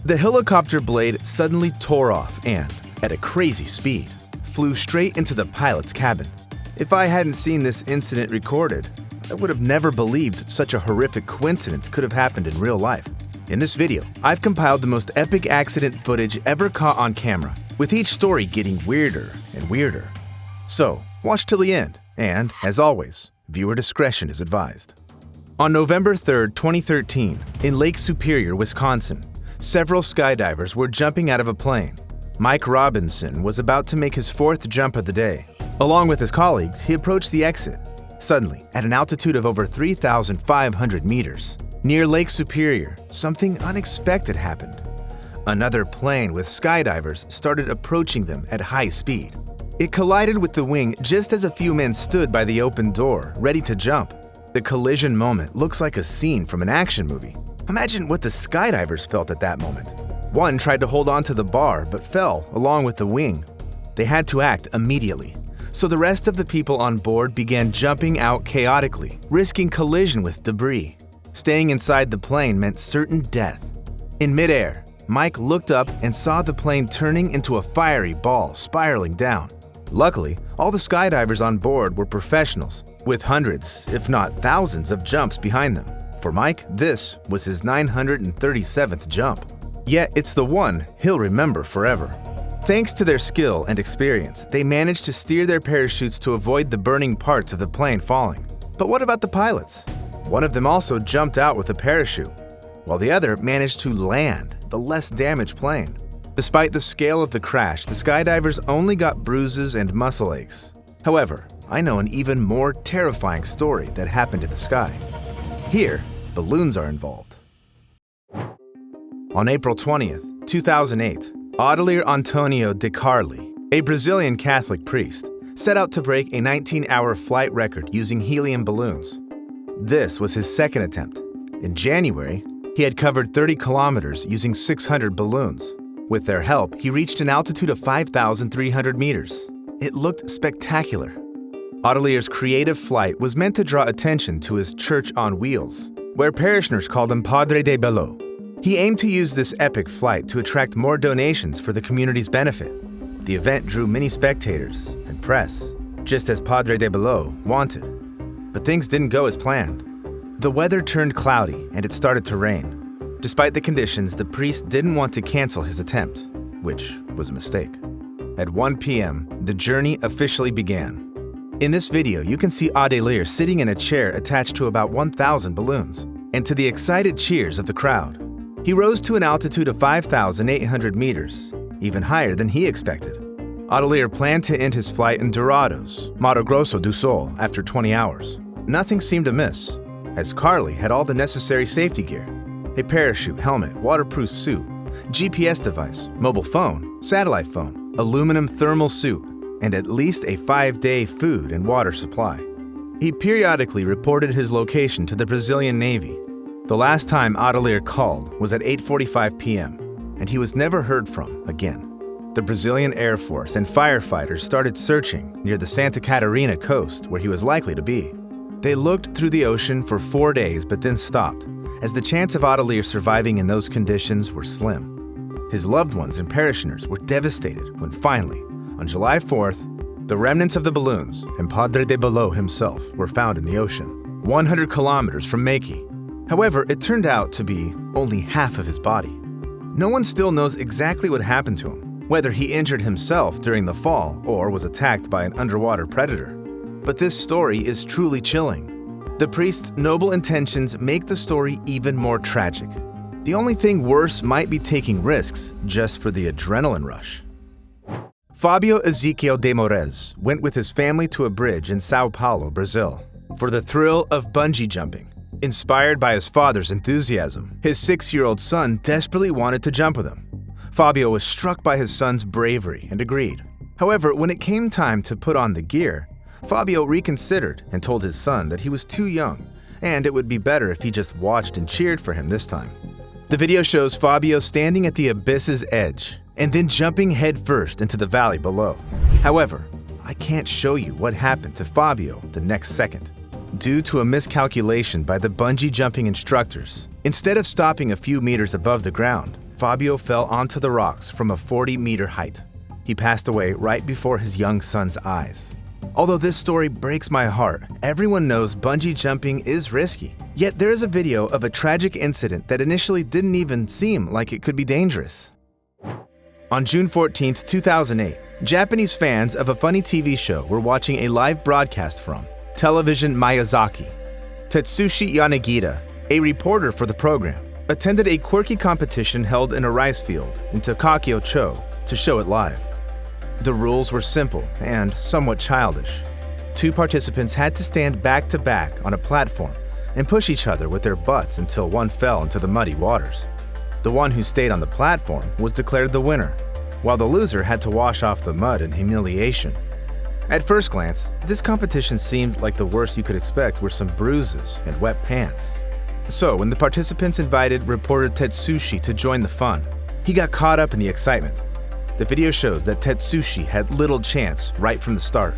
The helicopter blade suddenly tore off and, at a crazy speed, flew straight into the pilot's cabin. If I hadn't seen this incident recorded, I would have never believed such a horrific coincidence could have happened in real life. In this video, I've compiled the most epic accident footage ever caught on camera, with each story getting weirder and weirder. So, watch till the end, and, as always, viewer discretion is advised. On November 3, 2013, in Lake Superior, Wisconsin, several skydivers were jumping out of a plane. Mike Robinson was about to make his fourth jump of the day. Along with his colleagues, he approached the exit. Suddenly, at an altitude of over 3,500 meters, near Lake Superior, something unexpected happened. Another plane with skydivers started approaching them at high speed. It collided with the wing just as a few men stood by the open door, ready to jump. The collision moment looks like a scene from an action movie. Imagine what the skydivers felt at that moment. One tried to hold on to the bar but fell along with the wing. They had to act immediately, so the rest of the people on board began jumping out chaotically, risking collision with debris. Staying inside the plane meant certain death. In midair, Mike looked up and saw the plane turning into a fiery ball spiraling down. Luckily, all the skydivers on board were professionals, with hundreds, if not thousands, of jumps behind them. For Mike, this was his 937th jump. Yet it's the one he'll remember forever. Thanks to their skill and experience, they managed to steer their parachutes to avoid the burning parts of the plane falling. But what about the pilots? One of them also jumped out with a parachute, while the other managed to land the less damaged plane. Despite the scale of the crash, the skydivers only got bruises and muscle aches. However, I know an even more terrifying story that happened in the sky. Here, balloons are involved. On April 20th, 2008, Audelier Antonio de Carli, a Brazilian Catholic priest, set out to break a 19-hour flight record using helium balloons. This was his second attempt. In January, he had covered 30 kilometers using 600 balloons. With their help, he reached an altitude of 5,300 meters. It looked spectacular. Audelier's creative flight was meant to draw attention to his church on wheels, where parishioners called him Padre de Bello. He aimed to use this epic flight to attract more donations for the community's benefit. The event drew many spectators and press, just as Padre de Bello wanted. But things didn't go as planned. The weather turned cloudy and it started to rain. Despite the conditions, the priest didn't want to cancel his attempt, which was a mistake. At 1 p.m., the journey officially began. In this video, you can see Audelier sitting in a chair attached to about 1,000 balloons, and to the excited cheers of the crowd. He rose to an altitude of 5,800 meters, even higher than he expected. Audelier planned to end his flight in Dourados, Mato Grosso do Sul, after 20 hours. Nothing seemed amiss, as Carli had all the necessary safety gear: a parachute, helmet, waterproof suit, GPS device, mobile phone, satellite phone, aluminum thermal suit, and at least a 5-day food and water supply. He periodically reported his location to the Brazilian Navy. The last time Audelier called was at 8:45 p.m., and he was never heard from again. The Brazilian Air Force and firefighters started searching near the Santa Catarina coast where he was likely to be. They looked through the ocean for 4 days but then stopped, as the chance of Audelier surviving in those conditions were slim. His loved ones and parishioners were devastated when finally, on July 4th, the remnants of the balloons and Padre de Bello himself were found in the ocean, 100 kilometers from Maki. However, it turned out to be only half of his body. No one still knows exactly what happened to him, whether he injured himself during the fall or was attacked by an underwater predator. But this story is truly chilling. The priest's noble intentions make the story even more tragic. The only thing worse might be taking risks just for the adrenaline rush. Fabio Ezequiel de Moraes went with his family to a bridge in Sao Paulo, Brazil, for the thrill of bungee jumping. Inspired by his father's enthusiasm, his 6-year-old son desperately wanted to jump with him. Fabio was struck by his son's bravery and agreed. However, when it came time to put on the gear, Fabio reconsidered and told his son that he was too young and it would be better if he just watched and cheered for him this time. The video shows Fabio standing at the abyss's edge and then jumping headfirst into the valley below. However, I can't show you what happened to Fabio the next second. Due to a miscalculation by the bungee jumping instructors, instead of stopping a few meters above the ground, Fabio fell onto the rocks from a 40-meter height. He passed away right before his young son's eyes. Although this story breaks my heart, everyone knows bungee jumping is risky. Yet there is a video of a tragic incident that initially didn't even seem like it could be dangerous. On June 14, 2008, Japanese fans of a funny TV show were watching a live broadcast from Television Miyazaki. Tetsushi Yanagita, a reporter for the program, attended a quirky competition held in a rice field in Tokakyo-cho to show it live. The rules were simple and somewhat childish. Two participants had to stand back to back on a platform and push each other with their butts until one fell into the muddy waters. The one who stayed on the platform was declared the winner, while the loser had to wash off the mud in humiliation. At first glance, this competition seemed like the worst you could expect were some bruises and wet pants. So when the participants invited reporter Tetsushi to join the fun, he got caught up in the excitement. The video shows that Tetsushi had little chance right from the start.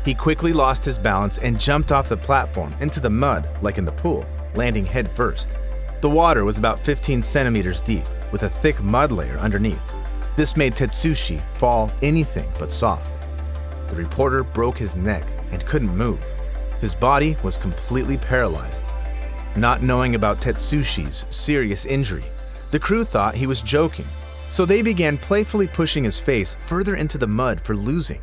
He quickly lost his balance and jumped off the platform into the mud like in the pool, landing head first. The water was about 15 centimeters deep, with a thick mud layer underneath. This made Tetsushi fall anything but soft. The reporter broke his neck and couldn't move. His body was completely paralyzed. Not knowing about Tetsushi's serious injury, the crew thought he was joking, so they began playfully pushing his face further into the mud for losing.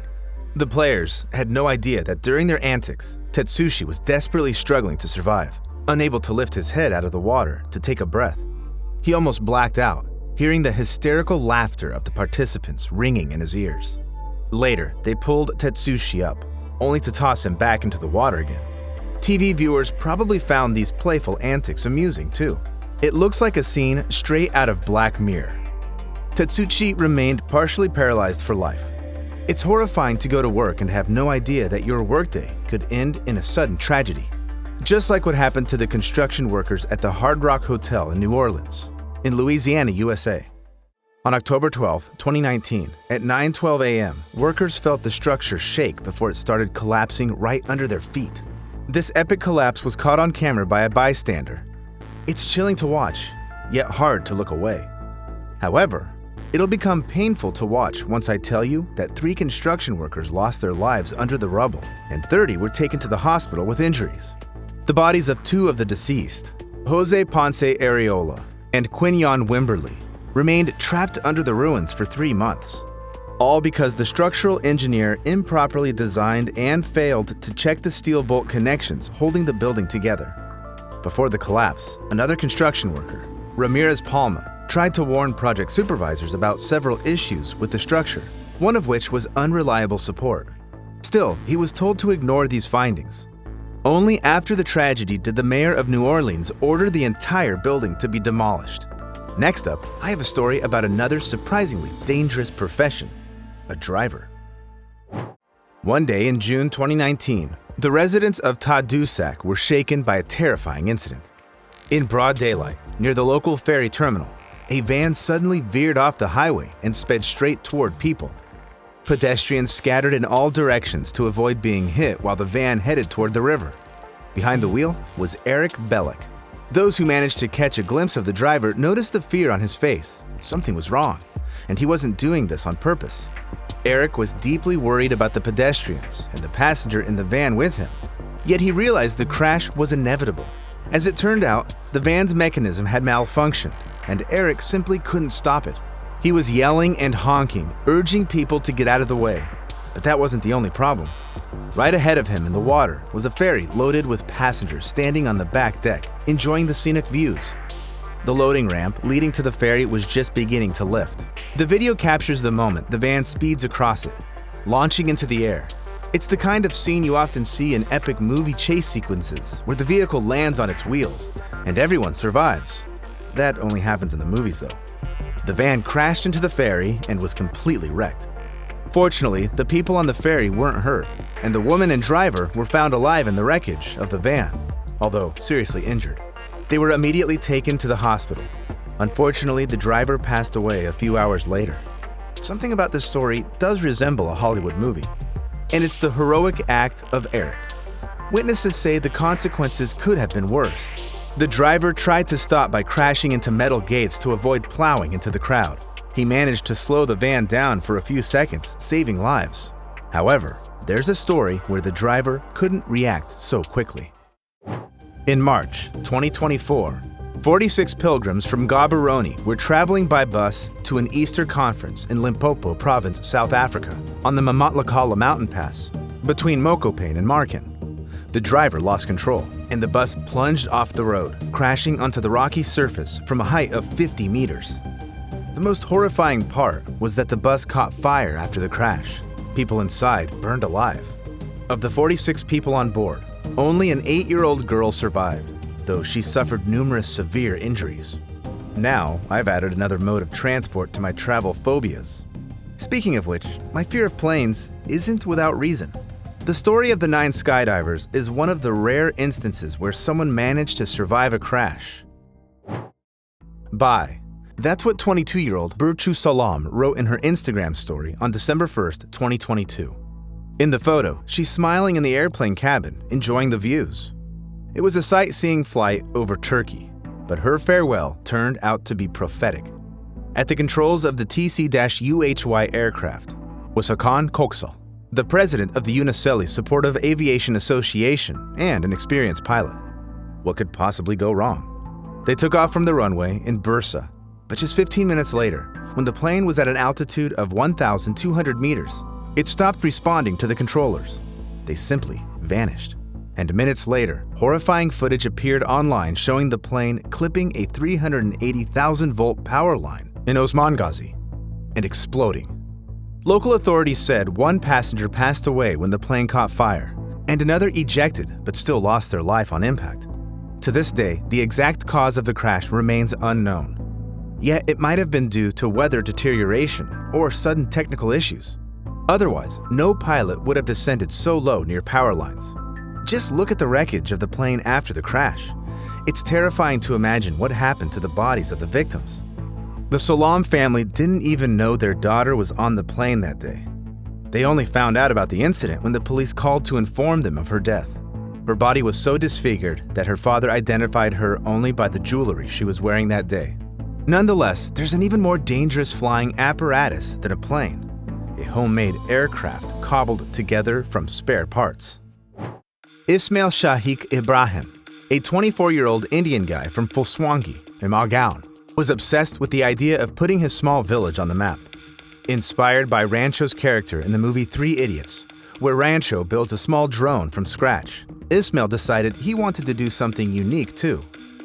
The players had no idea that during their antics, Tetsushi was desperately struggling to survive, unable to lift his head out of the water to take a breath. He almost blacked out, hearing the hysterical laughter of the participants ringing in his ears. Later, they pulled Tetsushi up, only to toss him back into the water again. TV viewers probably found these playful antics amusing too. It looks like a scene straight out of Black Mirror. Tetsushi remained partially paralyzed for life. It's horrifying to go to work and have no idea that your workday could end in a sudden tragedy. Just like what happened to the construction workers at the Hard Rock Hotel in New Orleans, in Louisiana, USA. On October 12, 2019, at 9:12 a.m., workers felt the structure shake before it started collapsing right under their feet. This epic collapse was caught on camera by a bystander. It's chilling to watch, yet hard to look away. However, it'll become painful to watch once I tell you that 3 construction workers lost their lives under the rubble and 30 were taken to the hospital with injuries. The bodies of 2 of the deceased, Jose Ponce Areola and Quinyon Wimberly, remained trapped under the ruins for 3 months, all because the structural engineer improperly designed and failed to check the steel bolt connections holding the building together. Before the collapse, another construction worker, Ramirez Palma, tried to warn project supervisors about several issues with the structure, one of which was unreliable support. Still, he was told to ignore these findings. Only after the tragedy did the mayor of New Orleans order the entire building to be demolished. Next up, I have a story about another surprisingly dangerous profession, a driver. One day in June 2019, the residents of Tadoussac were shaken by a terrifying incident. In broad daylight, near the local ferry terminal, a van suddenly veered off the highway and sped straight toward people. Pedestrians scattered in all directions to avoid being hit while the van headed toward the river. Behind the wheel was Eric Bellick. Those who managed to catch a glimpse of the driver noticed the fear on his face. Something was wrong, and he wasn't doing this on purpose. Eric was deeply worried about the pedestrians and the passenger in the van with him. Yet he realized the crash was inevitable. As it turned out, the van's mechanism had malfunctioned, and Eric simply couldn't stop it. He was yelling and honking, urging people to get out of the way. But that wasn't the only problem. Right ahead of him in the water was a ferry loaded with passengers standing on the back deck, enjoying the scenic views. The loading ramp leading to the ferry was just beginning to lift. The video captures the moment the van speeds across it, launching into the air. It's the kind of scene you often see in epic movie chase sequences, where the vehicle lands on its wheels, and everyone survives. That only happens in the movies though. The van crashed into the ferry and was completely wrecked. Fortunately, the people on the ferry weren't hurt, and the woman and driver were found alive in the wreckage of the van, although seriously injured. They were immediately taken to the hospital. Unfortunately, the driver passed away a few hours later. Something about this story does resemble a Hollywood movie, and it's the heroic act of Eric. Witnesses say the consequences could have been worse. The driver tried to stop by crashing into metal gates to avoid plowing into the crowd. He managed to slow the van down for a few seconds, saving lives. However, there's a story where the driver couldn't react so quickly. In March 2024, 46 pilgrims from Gaborone were traveling by bus to an Easter conference in Limpopo Province, South Africa, on the Mamatlakala mountain pass between Mokopane and Marken. The driver lost control, and the bus plunged off the road, crashing onto the rocky surface from a height of 50 meters. The most horrifying part was that the bus caught fire after the crash. People inside burned alive. Of the 46 people on board, only an 8-year-old girl survived, though she suffered numerous severe injuries. Now, I've added another mode of transport to my travel phobias. Speaking of which, my fear of planes isn't without reason. The story of the 9 skydivers is one of the rare instances where someone managed to survive a crash. Bye. That's what 22-year-old Burcu Salam wrote in her Instagram story on December 1st, 2022. In the photo, she's smiling in the airplane cabin, enjoying the views. It was a sightseeing flight over Turkey, but her farewell turned out to be prophetic. At the controls of the TC-UHY aircraft was Hakan Koksal, the president of the Unicelli Supportive Aviation Association and an experienced pilot. What could possibly go wrong? They took off from the runway in Bursa, but just 15 minutes later, when the plane was at an altitude of 1,200 meters, it stopped responding to the controllers. They simply vanished. And minutes later, horrifying footage appeared online showing the plane clipping a 380,000-volt power line in Osman Gazi and exploding. Local authorities said one passenger passed away when the plane caught fire, and another ejected but still lost their life on impact. To this day, the exact cause of the crash remains unknown. Yet it might have been due to weather deterioration or sudden technical issues. Otherwise, no pilot would have descended so low near power lines. Just look at the wreckage of the plane after the crash. It's terrifying to imagine what happened to the bodies of the victims. The Salam family didn't even know their daughter was on the plane that day. They only found out about the incident when the police called to inform them of her death. Her body was so disfigured that her father identified her only by the jewelry she was wearing that day. Nonetheless, there's an even more dangerous flying apparatus than a plane: a homemade aircraft cobbled together from spare parts. Ismail Shaikh Ibrahim, a 24-year-old Indian guy from Fulswangi in Margaon, was obsessed with the idea of putting his small village on the map. Inspired by Rancho's character in the movie 3 Idiots, where Rancho builds a small drone from scratch, Ismail decided he wanted to do something unique too.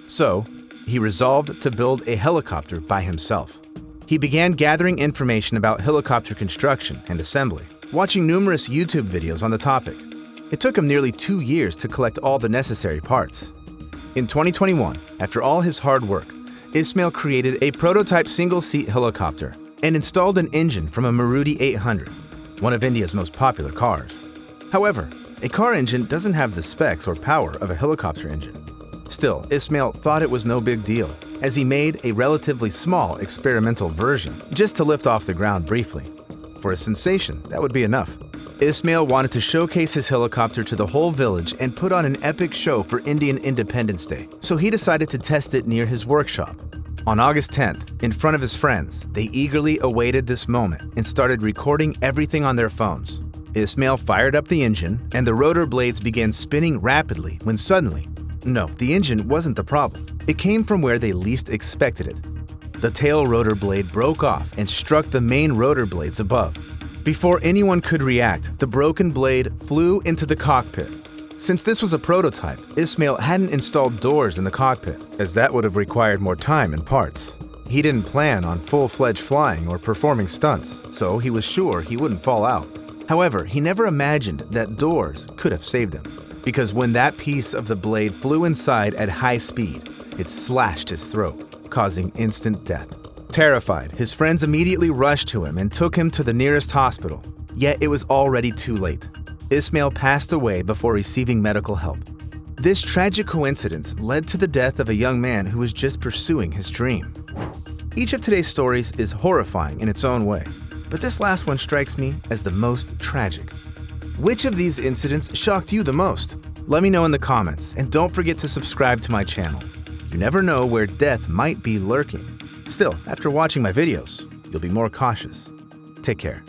So, he resolved to build a helicopter by himself. He began gathering information about helicopter construction and assembly, watching numerous YouTube videos on the topic. It took him nearly 2 years to collect all the necessary parts. In 2021, after all his hard work, Ismail created a prototype single-seat helicopter and installed an engine from a Maruti 800, one of India's most popular cars. However, a car engine doesn't have the specs or power of a helicopter engine. Still, Ismail thought it was no big deal, as he made a relatively small experimental version just to lift off the ground briefly. For a sensation, that would be enough. Ismail wanted to showcase his helicopter to the whole village and put on an epic show for Indian Independence Day, so he decided to test it near his workshop. On August 10th, in front of his friends, they eagerly awaited this moment and started recording everything on their phones. Ismail fired up the engine, and the rotor blades began spinning rapidly when suddenly, no, the engine wasn't the problem. It came from where they least expected it. The tail rotor blade broke off and struck the main rotor blades above. Before anyone could react, the broken blade flew into the cockpit. Since this was a prototype, Ismail hadn't installed doors in the cockpit, as that would have required more time and parts. He didn't plan on full-fledged flying or performing stunts, so he was sure he wouldn't fall out. However, he never imagined that doors could have saved him, because when that piece of the blade flew inside at high speed, it slashed his throat, causing instant death. Terrified, his friends immediately rushed to him and took him to the nearest hospital, yet it was already too late. Ismail passed away before receiving medical help. This tragic coincidence led to the death of a young man who was just pursuing his dream. Each of today's stories is horrifying in its own way, but this last one strikes me as the most tragic. Which of these incidents shocked you the most? Let me know in the comments, and don't forget to subscribe to my channel. You never know where death might be lurking. Still, after watching my videos, you'll be more cautious. Take care.